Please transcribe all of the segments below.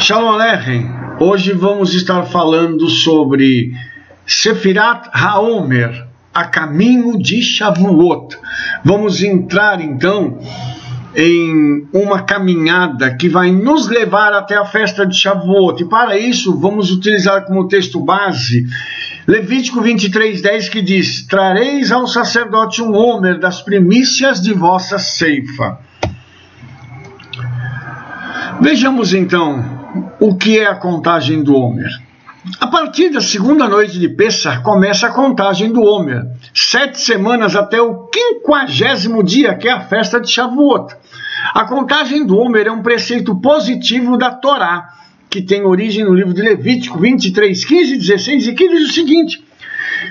Shalom Aleichem. Hoje vamos estar falando sobre Sefirat HaOmer, a caminho de Shavuot. Vamos entrar então em uma caminhada que vai nos levar até a festa de Shavuot. E para isso vamos utilizar como texto base Levítico 23:10, que diz: trareis ao sacerdote um homer das primícias de vossa ceifa. Vejamos então o que é a contagem do Homer. A partir da segunda noite de Pessah começa a contagem do Homer, 7 semanas até o 50º dia, que é a festa de Shavuot. A contagem do Homer é um preceito positivo da Torá, que tem origem no livro de Levítico 23:15, 16, e que diz o seguinte: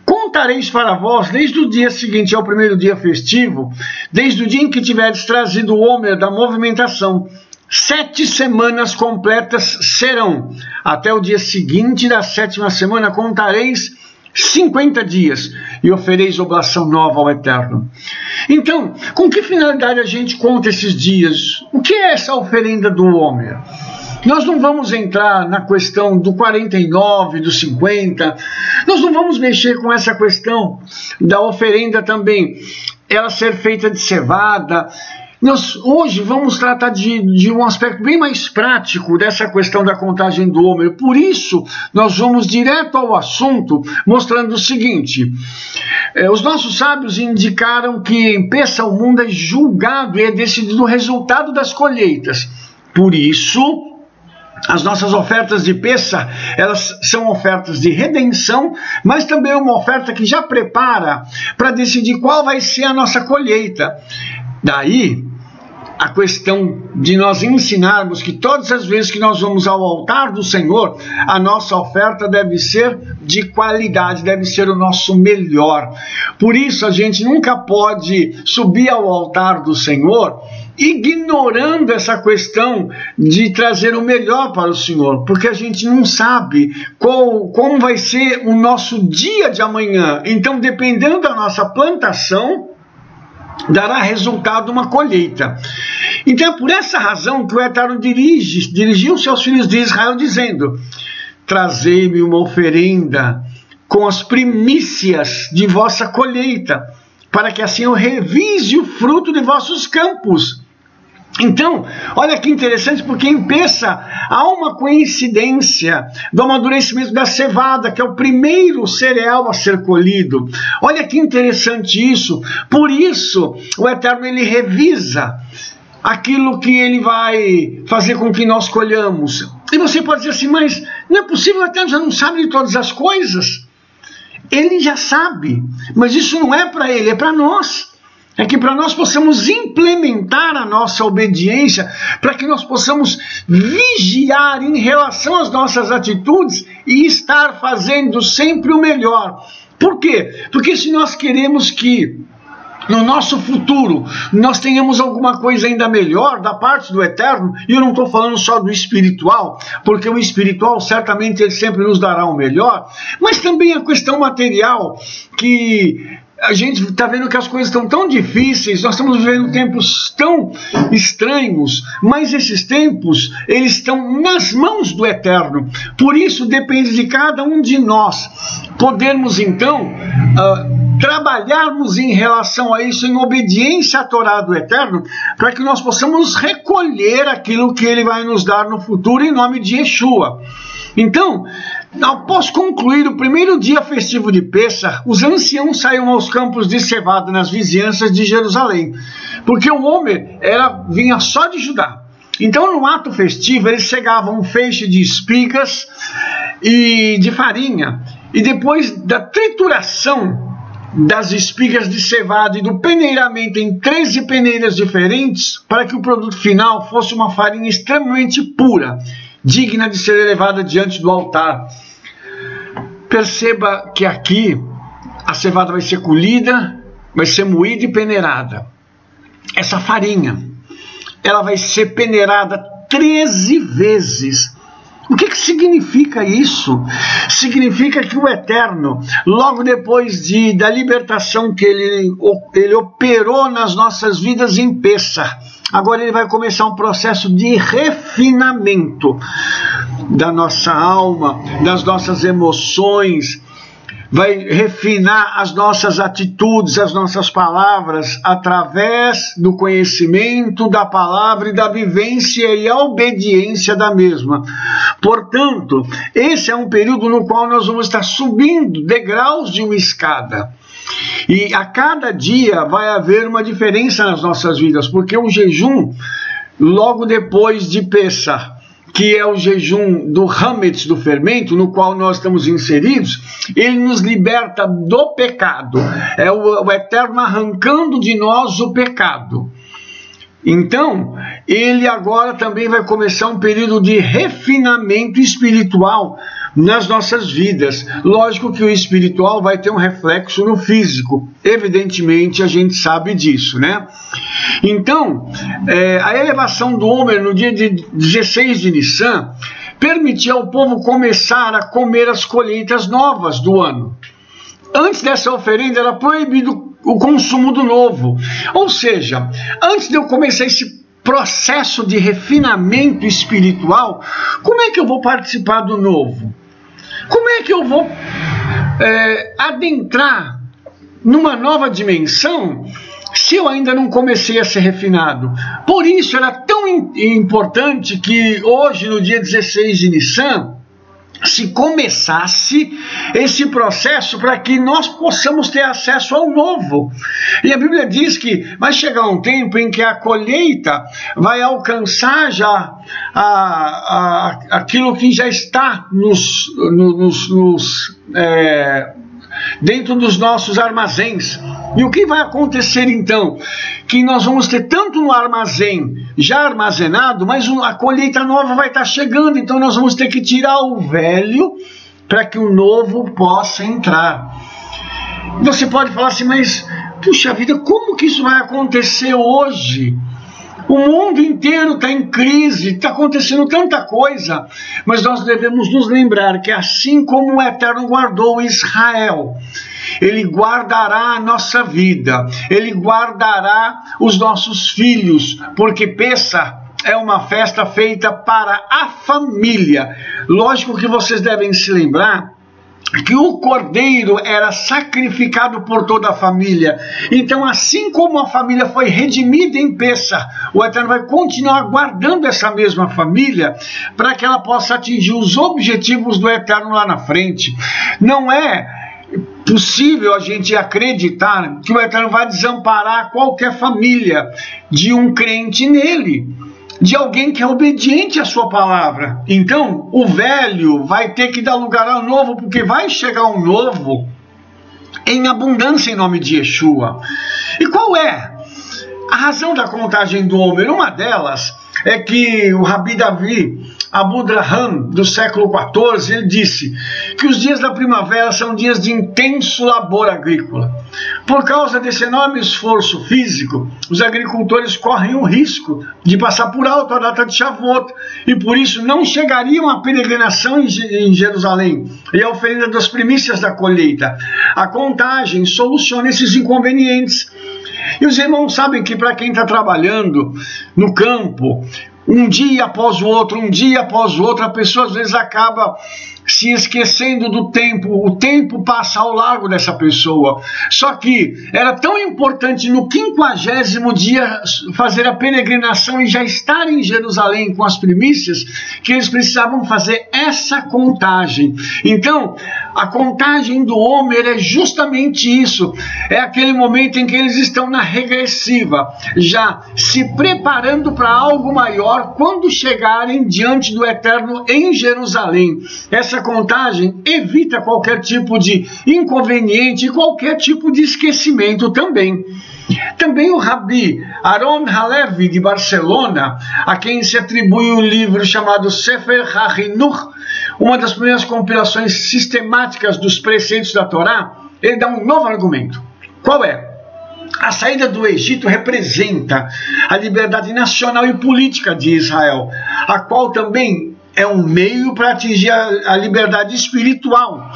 contareis para vós desde o dia seguinte ao primeiro dia festivo, desde o dia em que tiveres trazido o Homer da movimentação. 7 semanas completas serão. Até o dia seguinte da 7ª semana contareis 50 dias e ofereis oblação nova ao Eterno. Então, com que finalidade a gente conta esses dias? O que é essa oferenda do Homer? Nós não vamos entrar na questão do 49, do 50, nós não vamos mexer com essa questão da oferenda também, ela ser feita de cevada. Nós hoje vamos tratar de um aspecto bem mais prático dessa questão da contagem do Homer. Por isso, nós vamos direto ao assunto, mostrando o seguinte: os nossos sábios indicaram que em Pessah o mundo é julgado e é decidido o resultado das colheitas. Por isso, as nossas ofertas de Pessah, elas são ofertas de redenção, mas também uma oferta que já prepara para decidir qual vai ser a nossa colheita. Daí a questão de nós ensinarmos que todas as vezes que nós vamos ao altar do Senhor, a nossa oferta deve ser de qualidade, deve ser o nosso melhor. Por isso a gente nunca pode subir ao altar do Senhor ignorando essa questão de trazer o melhor para o Senhor, porque a gente não sabe como vai ser o nosso dia de amanhã. Então, dependendo da nossa plantação, dará resultado uma colheita. Então é por essa razão que o Eterno dirigiu seus filhos de Israel dizendo: trazei-me uma oferenda com as primícias de vossa colheita, para que assim eu revise o fruto de vossos campos. Então, olha que interessante, porque em Pessah há uma coincidência do amadurecimento da cevada, que é o primeiro cereal a ser colhido. Olha que interessante isso. Por isso, o Eterno ele revisa aquilo que ele vai fazer com que nós colhamos. E você pode dizer assim: mas não é possível, o Eterno já não sabe de todas as coisas? Ele já sabe, mas isso não é para ele, é para nós. É que para nós possamos implementar a nossa obediência, para que nós possamos vigiar em relação às nossas atitudes e estar fazendo sempre o melhor. Por quê? Porque se nós queremos que no nosso futuro nós tenhamos alguma coisa ainda melhor da parte do Eterno, e eu não estou falando só do espiritual, porque o espiritual certamente ele sempre nos dará o melhor, mas também a questão material, que a gente está vendo que as coisas estão tão difíceis, nós estamos vivendo tempos tão estranhos, mas esses tempos, eles estão nas mãos do Eterno. Por isso depende de cada um de nós podermos então trabalharmos em relação a isso, em obediência à Torá do Eterno, para que nós possamos recolher aquilo que Ele vai nos dar no futuro, em nome de Yeshua. Então, após concluir o primeiro dia festivo de Pessah, os anciãos saíam aos campos de cevada nas vizinhanças de Jerusalém, porque o Homer vinha só de Judá. Então, no ato festivo, eles cegavam um feixe de espigas e de farinha, e depois da trituração das espigas de cevada e do peneiramento em 13 peneiras diferentes, para que o produto final fosse uma farinha extremamente pura, digna de ser elevada diante do altar. Perceba que aqui a cevada vai ser colhida, vai ser moída e peneirada. Essa farinha, ela vai ser peneirada 13 vezes. O que significa isso? Significa que o Eterno, logo depois da libertação que ele operou nas nossas vidas em Pessah, agora ele vai começar um processo de refinamento. da nossa alma, das nossas emoções, vai refinar as nossas atitudes, as nossas palavras, através do conhecimento da palavra e da vivência e a obediência da mesma. Portanto, esse é um período no qual nós vamos estar subindo degraus de uma escada. E a cada dia vai haver uma diferença nas nossas vidas, porque o jejum, logo depois de Pessah, que é o jejum do Hametz, do fermento, no qual nós estamos inseridos, ele nos liberta do pecado. É o Eterno arrancando de nós o pecado. Então, ele agora também vai começar um período de refinamento espiritual nas nossas vidas. Lógico que o espiritual vai ter um reflexo no físico. Evidentemente, a gente sabe disso, né? Então, a elevação do Homer no dia de 16 de Nissan permitia ao povo começar a comer as colheitas novas do ano. Antes dessa oferenda era proibido o consumo do novo. Ou seja, antes de eu começar esse processo de refinamento espiritual, como é que eu vou participar do novo? Como é que eu vou adentrar numa nova dimensão se eu ainda não comecei a ser refinado? Por isso era tão importante que hoje, no dia 16 de Nissan, se começasse esse processo para que nós possamos ter acesso ao novo. E a Bíblia diz que vai chegar um tempo em que a colheita vai alcançar já aquilo que já está dentro dos nossos armazéns. E o que vai acontecer então? Que nós vamos ter tanto no armazém já armazenado, mas a colheita nova vai estar chegando, então nós vamos ter que tirar o velho para que o novo possa entrar. Você pode falar assim, mas puxa vida, como que isso vai acontecer hoje? O mundo inteiro está em crise, está acontecendo tanta coisa, mas nós devemos nos lembrar que assim como o Eterno guardou Israel, Ele guardará a nossa vida, Ele guardará os nossos filhos, porque Pessah é uma festa feita para a família. Lógico que vocês devem se lembrar que o cordeiro era sacrificado por toda a família. Então, assim como a família foi redimida em Pessah, o Eterno vai continuar guardando essa mesma família para que ela possa atingir os objetivos do Eterno lá na frente. Não é possível a gente acreditar que o Eterno vai desamparar qualquer família de um crente nele, de alguém que é obediente à sua palavra. Então, o velho vai ter que dar lugar ao novo, porque vai chegar um novo em abundância em nome de Yeshua. E qual é a razão da contagem do Homer? Uma delas é que o Rabi Davi Abudraham, do século XIV, ele disse que os dias da primavera são dias de intenso labor agrícola. Por causa desse enorme esforço físico, os agricultores correm o risco de passar por alto a data de Shavuot, e por isso não chegariam à peregrinação em Jerusalém e à oferenda das primícias da colheita. A contagem soluciona esses inconvenientes. E os irmãos sabem que para quem está trabalhando no campo, um dia após o outro, a pessoa às vezes acaba se esquecendo do tempo. O tempo passa ao largo dessa pessoa. Só que era tão importante no 50º dia fazer a peregrinação e já estar em Jerusalém com as primícias, que eles precisavam fazer essa contagem. Então, a contagem do Homer é justamente isso. É aquele momento em que eles estão na regressiva, já se preparando para algo maior quando chegarem diante do Eterno em Jerusalém. Essa contagem evita qualquer tipo de inconveniente e qualquer tipo de esquecimento também. Também o Rabi Aron Halevi de Barcelona, a quem se atribui um livro chamado Sefer HaChinuch, uma das primeiras compilações sistemáticas dos preceitos da Torá, ele dá um novo argumento. Qual é? A saída do Egito representa a liberdade nacional e política de Israel, a qual também é um meio para atingir a liberdade espiritual,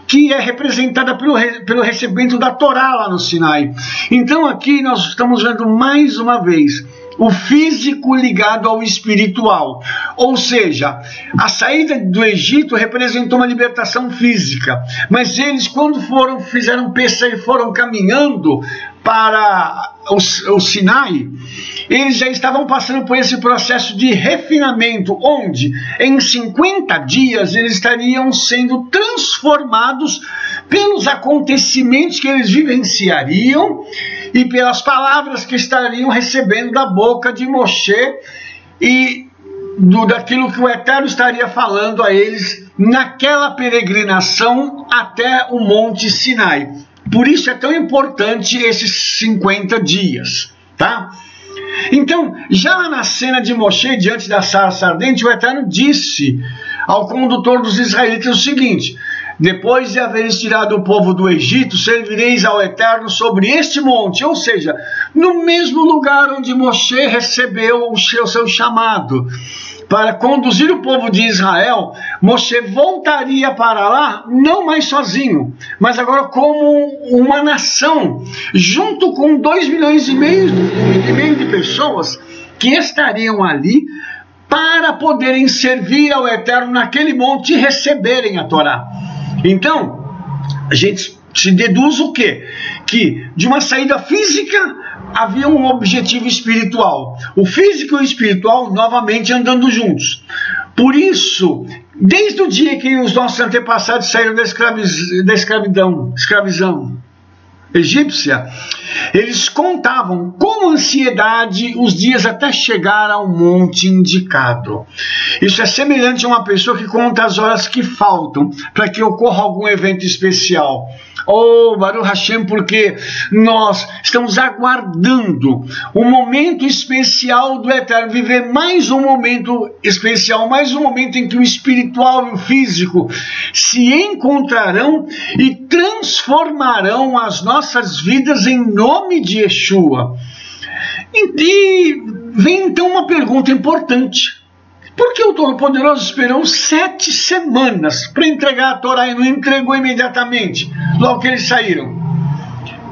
que é representada pelo recebimento da Torá lá no Sinai. Então aqui nós estamos vendo mais uma vez o físico ligado ao espiritual. Ou seja, a saída do Egito representou uma libertação física, mas eles, quando fizeram Pessah e foram caminhando para o Sinai, eles já estavam passando por esse processo de refinamento, onde em 50 dias eles estariam sendo transformados pelos acontecimentos que eles vivenciariam e pelas palavras que estariam recebendo da boca de Moshe e daquilo que o Eterno estaria falando a eles naquela peregrinação até o Monte Sinai. Por isso é tão importante esses 50 dias, tá? Então, já na cena de Moshe diante da sarça ardente, o Eterno disse ao condutor dos israelitas o seguinte: depois de haveres tirado o povo do Egito, servireis ao Eterno sobre este monte, ou seja, no mesmo lugar onde Moshe recebeu o seu chamado para conduzir o povo de Israel. Moshe voltaria para lá, não mais sozinho, mas agora como uma nação, junto com 2,5 milhões de pessoas que estariam ali para poderem servir ao Eterno naquele monte e receberem a Torá. Então, a gente se deduz o quê? Que de uma saída física havia um objetivo espiritual. O físico e o espiritual novamente andando juntos. Por isso, desde o dia que os nossos antepassados saíram da escravidão egípcia, eles contavam com ansiedade os dias até chegar ao monte indicado. Isso é semelhante a uma pessoa que conta as horas que faltam para que ocorra algum evento especial. Oh, Baruch Hashem, porque nós estamos aguardando um momento especial do Eterno, viver mais um momento especial, mais um momento em que o espiritual e o físico se encontrarão e transformarão as nossas vidas em nome de Yeshua. E vem então uma pergunta importante: por que o Todo-Poderoso esperou 7 semanas para entregar a Torá e não entregou imediatamente, logo que eles saíram?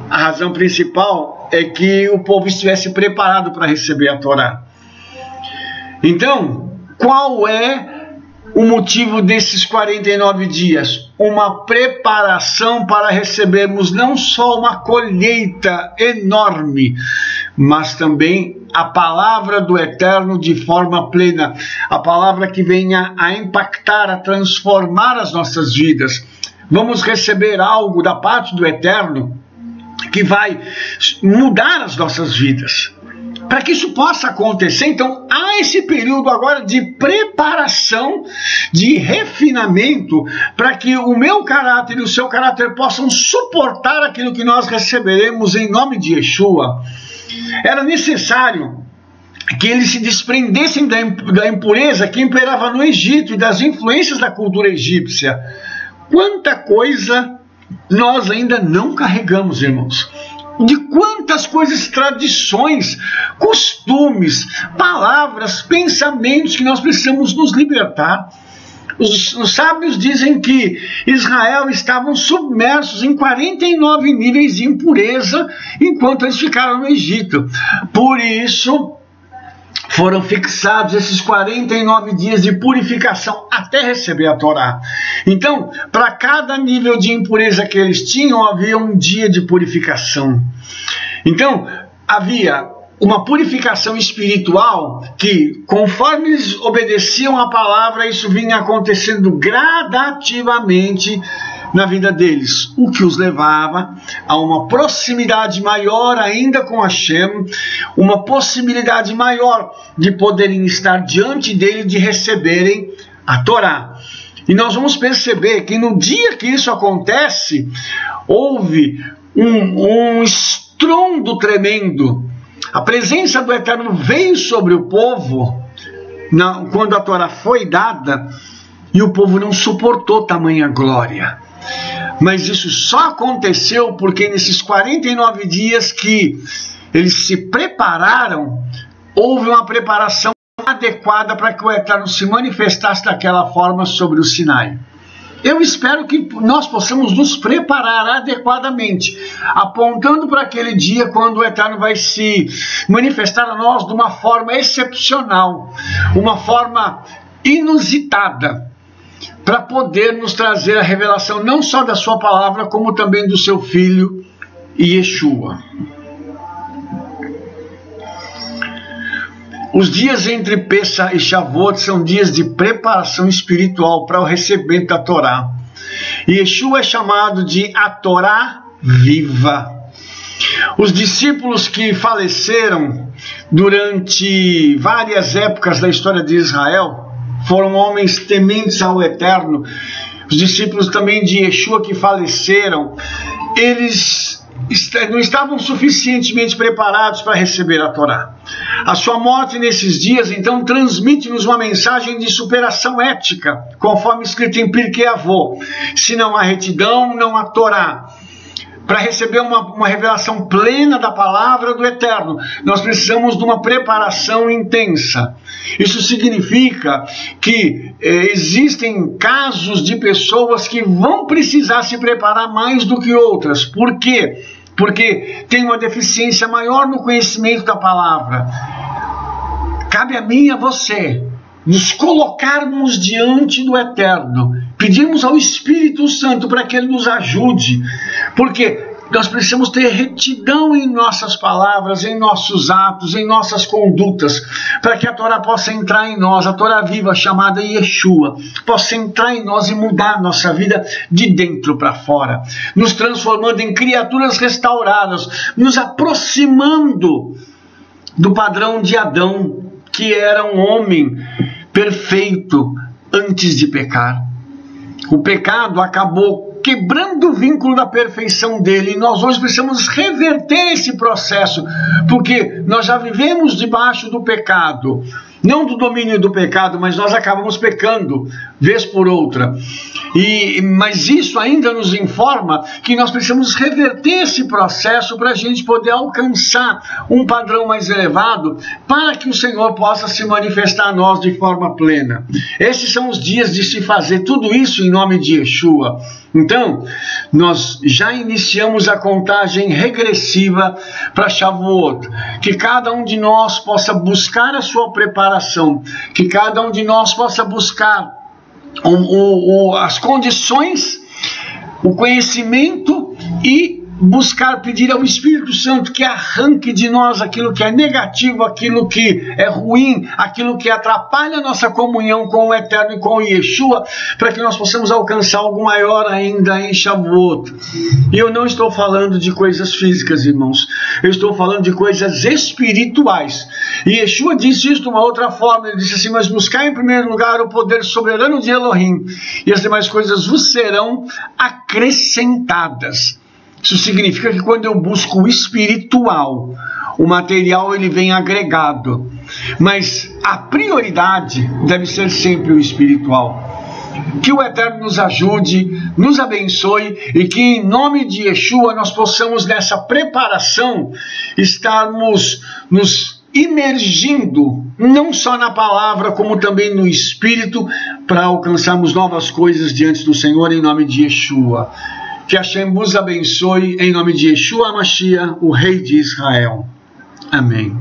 A razão principal é que o povo estivesse preparado para receber a Torá. Então, qual é o motivo desses 49 dias? Uma preparação para recebermos não só uma colheita enorme, mas também a palavra do Eterno de forma plena, a palavra que venha a impactar, a transformar as nossas vidas. Vamos receber algo da parte do Eterno que vai mudar as nossas vidas. Para que isso possa acontecer, então, há esse período agora de preparação, de refinamento, para que o meu caráter e o seu caráter possam suportar aquilo que nós receberemos em nome de Yeshua. Era necessário que eles se desprendessem da impureza que imperava no Egito e das influências da cultura egípcia. Quanta coisa nós ainda não carregamos, irmãos. De quantas coisas, tradições, costumes, palavras, pensamentos que nós precisamos nos libertar. Os sábios dizem que Israel estavam submersos em 49 níveis de impureza enquanto eles ficaram no Egito. Por isso, foram fixados esses 49 dias de purificação até receber a Torá. Então, para cada nível de impureza que eles tinham, havia um dia de purificação. Então, havia uma purificação espiritual que, conforme eles obedeciam a palavra, isso vinha acontecendo gradativamente na vida deles, o que os levava a uma proximidade maior ainda com Hashem, uma possibilidade maior de poderem estar diante dele, de receberem a Torá. E nós vamos perceber que no dia que isso acontece, houve um estrondo tremendo. A presença do Eterno veio sobre o povo quando a Torá foi dada, e o povo não suportou tamanha glória. Mas isso só aconteceu porque nesses 49 dias que eles se prepararam, houve uma preparação adequada para que o Eterno se manifestasse daquela forma sobre o Sinai. eu espero que nós possamos nos preparar adequadamente, apontando para aquele dia quando o Eterno vai se manifestar a nós de uma forma excepcional, uma forma inusitada, para poder nos trazer a revelação não só da sua palavra, como também do seu Filho, Yeshua. Os dias entre Pessah e Shavuot são dias de preparação espiritual para o recebimento da Torá. Yeshua é chamado de a Torá viva. Os discípulos que faleceram durante várias épocas da história de Israel foram homens tementes ao Eterno. Os discípulos também de Yeshua que faleceram, eles não estavam suficientemente preparados para receber a Torá. A sua morte nesses dias, então, transmite-nos uma mensagem de superação ética, conforme escrito em Pirkei Avot: se não há retidão, não há Torá. Para receber uma revelação plena da palavra do Eterno, nós precisamos de uma preparação intensa. Isso significa que existem casos de pessoas que vão precisar se preparar mais do que outras. Por quê? Porque tem uma deficiência maior no conhecimento da palavra. Cabe a mim e a você nos colocarmos diante do Eterno, pedirmos ao Espírito Santo para que Ele nos ajude, porque nós precisamos ter retidão em nossas palavras, em nossos atos, em nossas condutas, para que a Torá possa entrar em nós, a Torá viva chamada Yeshua, possa entrar em nós e mudar a nossa vida de dentro para fora, nos transformando em criaturas restauradas, nos aproximando do padrão de Adão, que era um homem perfeito antes de pecar. O pecado acabou quebrando o vínculo da perfeição dele, e nós hoje precisamos reverter esse processo, porque nós já vivemos debaixo do pecado, não do domínio do pecado, mas nós acabamos pecando vez por outra, mas isso ainda nos informa que nós precisamos reverter esse processo para a gente poder alcançar um padrão mais elevado, para que o Senhor possa se manifestar a nós de forma plena. Esses são os dias de se fazer tudo isso em nome de Yeshua. Então, nós já iniciamos a contagem regressiva para Shavuot. Que cada um de nós possa buscar a sua preparação, que cada um de nós possa buscar as condições, o conhecimento e buscar, pedir ao Espírito Santo que arranque de nós aquilo que é negativo, aquilo que é ruim, aquilo que atrapalha a nossa comunhão com o Eterno e com o Yeshua, para que nós possamos alcançar algo maior ainda em Shavuot. E eu não estou falando de coisas físicas, irmãos, eu estou falando de coisas espirituais. E Yeshua disse isso de uma outra forma, ele disse assim: mas buscar em primeiro lugar o poder soberano de Elohim, e as demais coisas vos serão acrescentadas. Isso significa que quando eu busco o espiritual, o material ele vem agregado. Mas a prioridade deve ser sempre o espiritual. Que o Eterno nos ajude, nos abençoe e que em nome de Yeshua nós possamos nessa preparação estarmos nos imergindo, não só na palavra, como também no Espírito, para alcançarmos novas coisas diante do Senhor em nome de Yeshua. Que Hashem vos abençoe em nome de Yeshua Mashiach, o Rei de Israel. Amém.